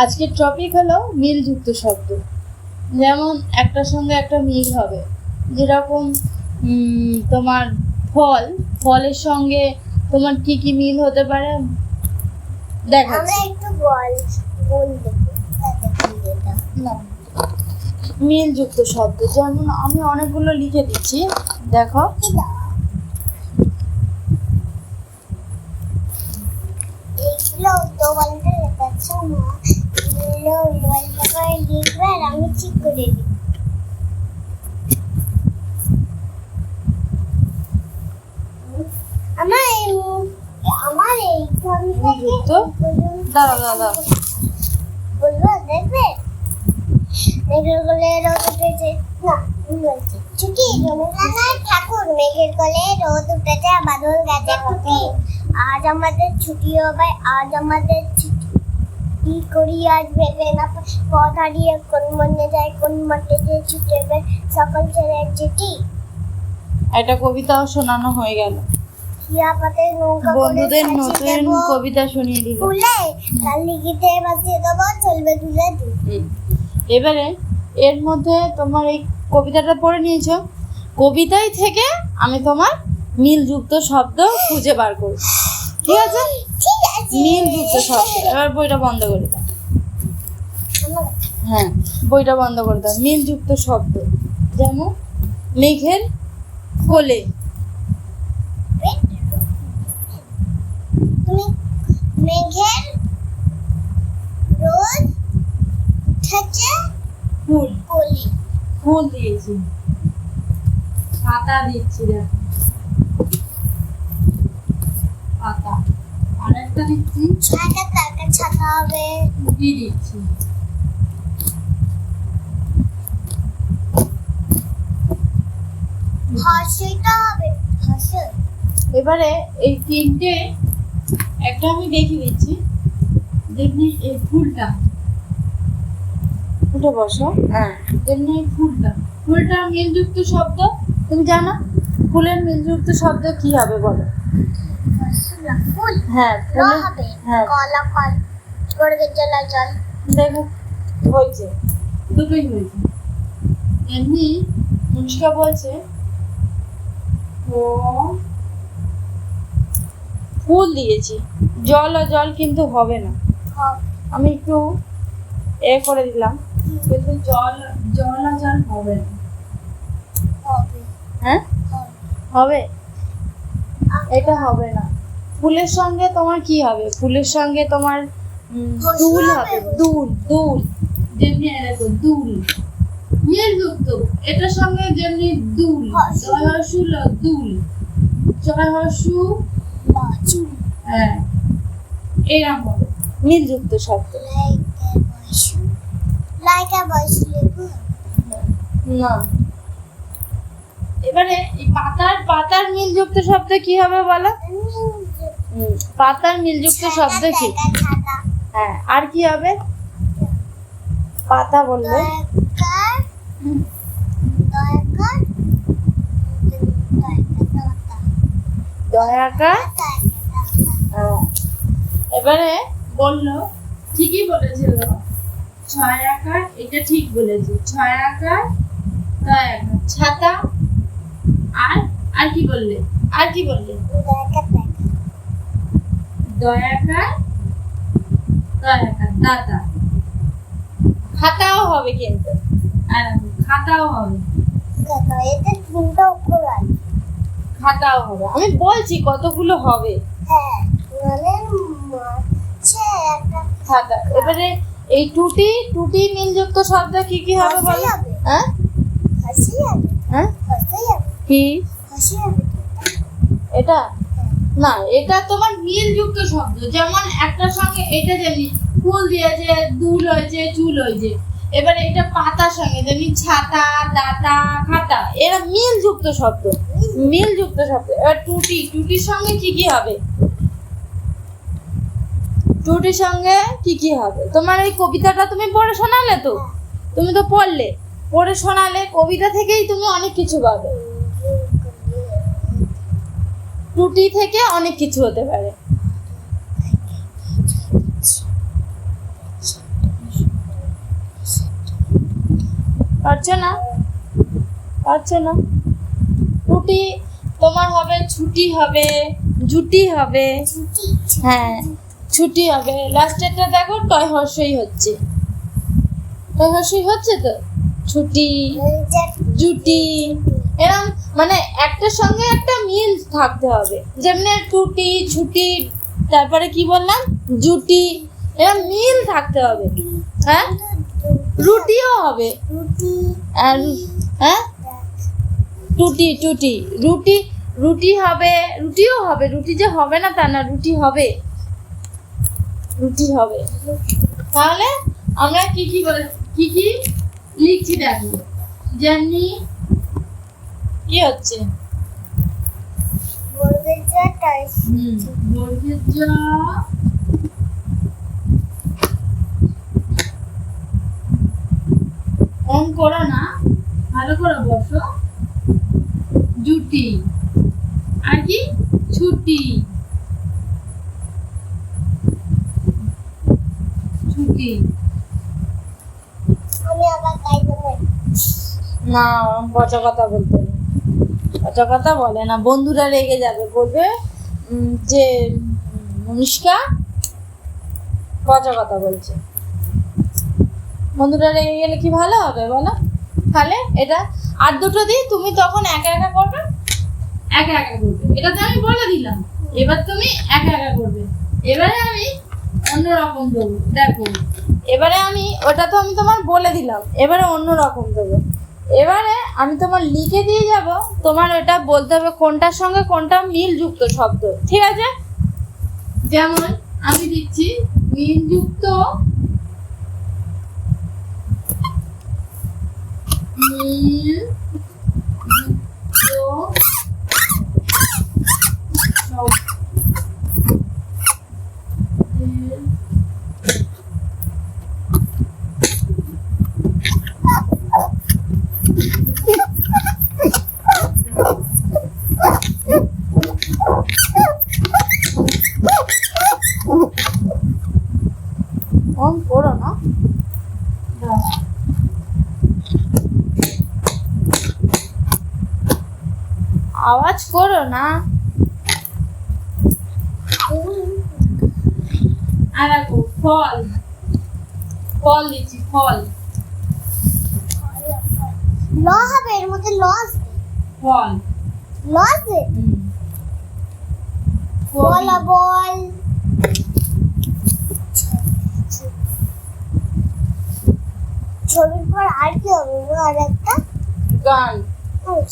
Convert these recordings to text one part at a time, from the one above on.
আজকের টপিক হলো মিলযুক্ত শব্দ। যেমন একটার সঙ্গে একটা মিল হবে, যেরকম তোমার ফল, ফলের সঙ্গে তোমার কি কি মিল হতে পারে দেখাচ্ছি। না, মিলযুক্ত শব্দ যেমন আমি অনেকগুলো লিখে দিচ্ছি, দেখো। আমি ঠিক করে দিই। আমার এই মিলযুক্ত দাঁড়া বলবো, দেখবে মেঘের কোলে রোদ উঠেছে। না, বলছি ছুটি রবীন্দ্রনাথ ঠাকুর। মেঘের কোলে রোদ উঠেছে, বাদল গেছে টুটি। আজ আমাদের ছুটি হবে, আজ আমাদের ছুটি। কি করি আজ ভেবে না পথ হারিয়ে কোন মনে যায়, কোন মাঠে যে ছুটে সকল ছেড়ে চিঠি। একটা কবিতাও শোনানো হয়ে গেল। বন্ধুদের নতুন কবিতা শুনিয়ে দিল। তার লিখিতে বাঁচিয়ে দেবো, চলবে তুলে এবারে এর মধ্যে তোমার এই কবিতাটা পড়ে নিয়েছো, কবিতাই থেকে আমি তোমার মিলযুক্ত শব্দ খুঁজে বার করব, ঠিক আছে? মিলযুক্ত শব্দ। এবার বইটা বন্ধ করে দাও। হ্যাঁ, বইটা বন্ধ করে দাও। মিলযুক্ত শব্দ যেমন মেঘের কোলে। তুমি মেঘের রোদ উঠেছে, ফুল কলি। ফুল দিয়েছি, পাতা দিচ্ছি, দেখো পাতা। আরেকটা দিচ্ছি, ছাতা, তারকা ছাতা হবে। টুপি দিচ্ছি, হাসিটা হবে, হাসি। এবারে এই তিনটে একটা আমি দেখিয়ে দিচ্ছি। দেখবি এই ফুলটা, উঠে বসো। হ্যাঁ, যেমনি এই ফুলটা, ফুলটা মিলযুক্ত শব্দ। তুমি জানো ফুলের মিলযুক্ত শব্দ কি হবে বলো? ফুল। হ্যাঁ, ফুলের। হবে। হ্যাঁ, কলা কল, গড়গের জলা জল। দেখো হয়েছে, দুটোই হয়েছে। এমনি মুনিকা বলছে ফুল দিয়েছি, জল ও জল কিন্তু হবে না। আমি একটু এ করে দিলাম, কিন্তু জল জল আর জল হবে না। হ্যাঁ, হবে, এটা হবে না। ফুলের সঙ্গে তোমার কি হবে? ফুলের সঙ্গে তোমার দুল হবে, দুল দুল। যেমনি দেখো দুল মিলযুক্ত, এটার সঙ্গে যেমনি দুল, জয় হর্ষু দুল, জয় হর্ষু। হ্যাঁ, এরকম হবে মিলযুক্ত শব্দ। না, এবারে এই পাতার মিলযুক্ত শব্দ কি হবে বলো? পাতার মিলযুক্ত শব্দ কি? হ্যাঁ, আর কি হবে? পাতা বললে দয়াকার। এবারে বললো, ঠিকই বলেছিল, ছয় আকার, এটা ঠিক বলেছে। ছয় আকার, দয়াকার, ছাতা। আর কি বললে? আর কি বললে? দয়াকার, দয়াকার, দাতা। খাতাও হবে কিন্তু, খাতাও হবে, খাতাও হবে। আমি বলছি কতগুলো হবে। খাতা। এবারে এই টুটি, টুটি মিলযুক্ত শব্দ কি কি হবে বলো? হ্যাঁ, হ্যাঁ, কি এটা? না, এটা তোমার মিলযুক্ত শব্দ। যেমন একটার সঙ্গে এটা যেমনি ফুল দিয়েছে, দুল হয়েছে, চুল হয়েছে। এবার এটা পাতার সঙ্গে যেমনি ছাতা, দাতা, খাতা, এরা মিলযুক্ত শব্দ, মিলযুক্ত শব্দ। এবার টুটি, টুটির সঙ্গে কি কি হবে? টুটির সঙ্গে কি কি হবে? তোমার এই কবিতাটা তুমি পড়ে শোনালে তো, তুমি তো পড়লে, পড়ে শোনালে, কবিতা থেকেই তুমি অনেক কিছু পাবে। টুটি থেকে অনেক কিছু হতে পারে। পারছো না? পারছো না? টুটি তোমার হবে, ছুটি হবে, জুটি হবে। ছুটি হ্যাঁ, ছুটি হবে। লাস্টেরটা দেখো টয় হর্ষই হচ্ছে। টয় হর্ষই হচ্ছে তো। ছুটি, জুটি, এরকম মানে একটার সঙ্গে একটা মিল থাকতে হবে। যেমনি টুটি, ছুটি, তারপরে কি বললাম, জুটি, এরকম মিল থাকতে হবে। হ্যাঁ, রুটিও হবে। রুটি আর হ্যাঁ, টুটি টুটি, রুটি, রুটি হবে, রুটিও হবে। রুটি যে হবে না তা না, রুটি হবে, রুটি হবে। তাহলে আমরা কি কি লিখছি দেখো। যেমনি কি হচ্ছে, বর্গের জ টয় বর্গের জ, অঙ্ক করো না, ভালো করে বসো। জুটি, আর কি, ছুটি, ছুটি। আমি আবার গাই দেবো। না, পচা কথা বলতে নেই। পচা কথা বলে না, বন্ধুরা রেগে যাবে, বলবে যে অনুষ্কা পচা কথা বলছে। বন্ধুরা রেগে গেলে কি ভালো হবে বলো? তাহলে এটা আর দুটো দিয়ে তুমি তখন একা একা করবে, একা একা করবে। এটা তো আমি বলে দিলাম, এবার তুমি একা একা করবে। এবারে আমি অন্যরকম দেবো, দেখো। এবারে আমি, ওটা তো আমি তোমার বলে দিলাম, এবারে অন্যরকম দেবো। এবারে আমি তোমার লিখে দিয়ে যাব, তোমার ওটা বলতে হবে কোনটার সঙ্গে কোনটা মিলযুক্ত শব্দ, ঠিক আছে? যেমন আমি দিচ্ছি মিলযুক্ত, অন করো না, আওয়াজ করো না। আর দেখো ফল, ফল দিচ্ছি, ফল, ল হবে, এর মধ্যে ল আসবে। ফল, ল আসবে। বল বল। ছবির পর আর কি হবে গো? আর একটা গান।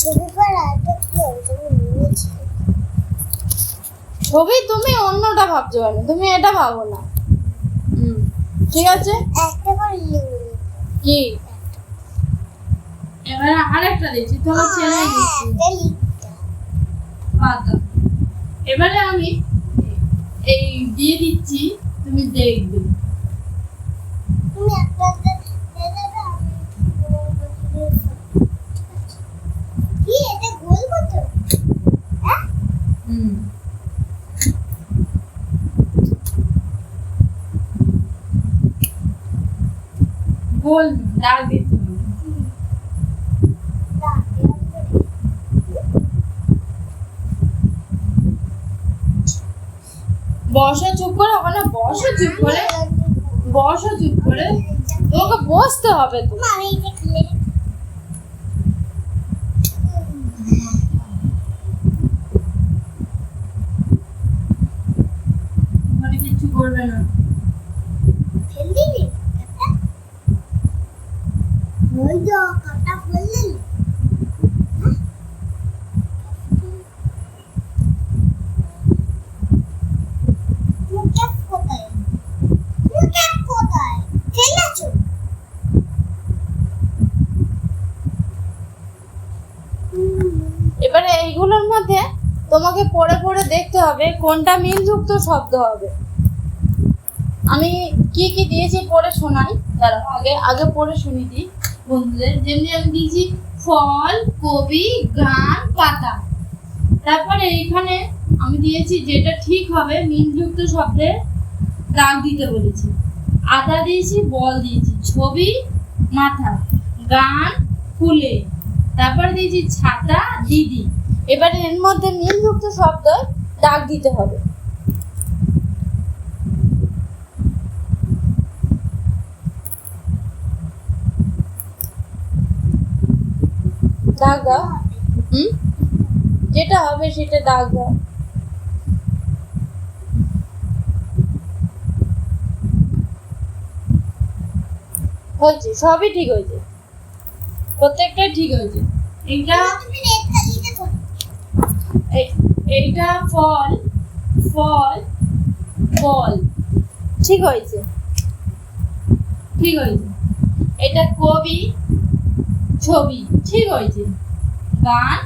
ছবির পর আর একটা কি হবে তুমি নিয়েছি? ছবি তুমি অন্যটা ভাবছো কেন, তুমি এটা ভাবো না। ঠিক আছে, একটা করে লিখবে। কি এবারে আরেকটা দিচ্ছি, তোমার ছেলে দিচ্ছি একটা লিখতে হবে। পাতা। এবারে আমি এই দিয়ে দিচ্ছি, তুমি দেখবে। তুমি একটা দিয়ে দেবে, আমি কি এটা গোল করতে হবে? হ্যাঁ গোল দাগ দিতে হবে। বসো চুপ করে, ওখানে বসো চুপ করে, বসো চুপ করে, তোমাকে বসতে হবে তো। আমি এটা খুলে ওখানে কিছু করবে না। ফেল দিবি কাটা? ওই তো কাটা ফেল দিলি। মুখে কোথায়? মুখে কোথায়? ফেলেছো? এবারে এইগুলোর মধ্যে তোমাকে পড়ে পড়ে দেখতে হবে কোনটা মিলযুক্ত শব্দ হবে। আমি কি কি দিয়েছি পড়ে শোনাই, দাঁড়াও আগে আগে পড়ে শুনি দিই বন্ধুদের। যেমনি আমি দিয়েছি ফল, কবি, গান, পাতা। তারপরে এইখানে আমি দিয়েছি যেটা ঠিক হবে মিলযুক্ত শব্দে দাগ দিতে বলেছি। আদা দিয়েছি, বল দিয়েছি, ছবি, মাথা, গান ফুলে, তারপর দিয়েছি ছাতা দিদি। এবারে এর মধ্যে মিলযুক্ত শব্দ দাগ দিতে হবে। দাগ দাও। যেটা হবে সেটা দাগ দাও। হয়েছে, সবই ঠিক হয়েছে, প্রত্যেকটাই ঠিক হয়েছে। এইটা তুমি রেড কালিতে করো। এইটা ফল, ফল, ফল, ঠিক হয়েছে, ঠিক হয়েছে। এটা কবি, ছবি, ঠিক হয়েছে। গান,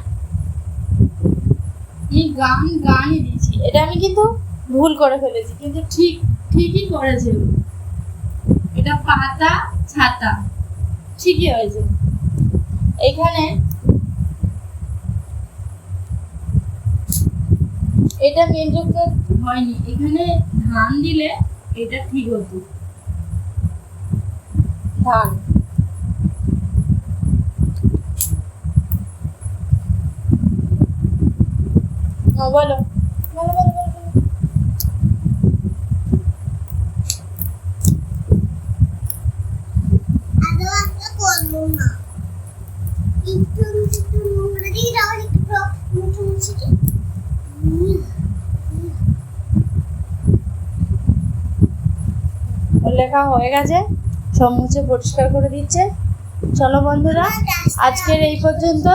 এই গান, গানই দিয়েছি। এটা আমি কিন্তু ভুল করে ফেলেছি, কিন্তু ঠিকই করেছে। এটা পাতা, ছাতা, ঠিকই হয়েছে। এখানে এটা মিলযুক্ত হয়নি, এখানে ধান দিলে এটা ঠিক হতো। ধান, বলো। আদৌ একটা করবো না। একটু নোংরা দিয়ে দাও, একটু মুছে মুছে দিই। লেখা হয়ে গেছে, সব মুছে পরিষ্কার করে দিচ্ছে। চলো বন্ধুরা, আজকের এই পর্যন্ত।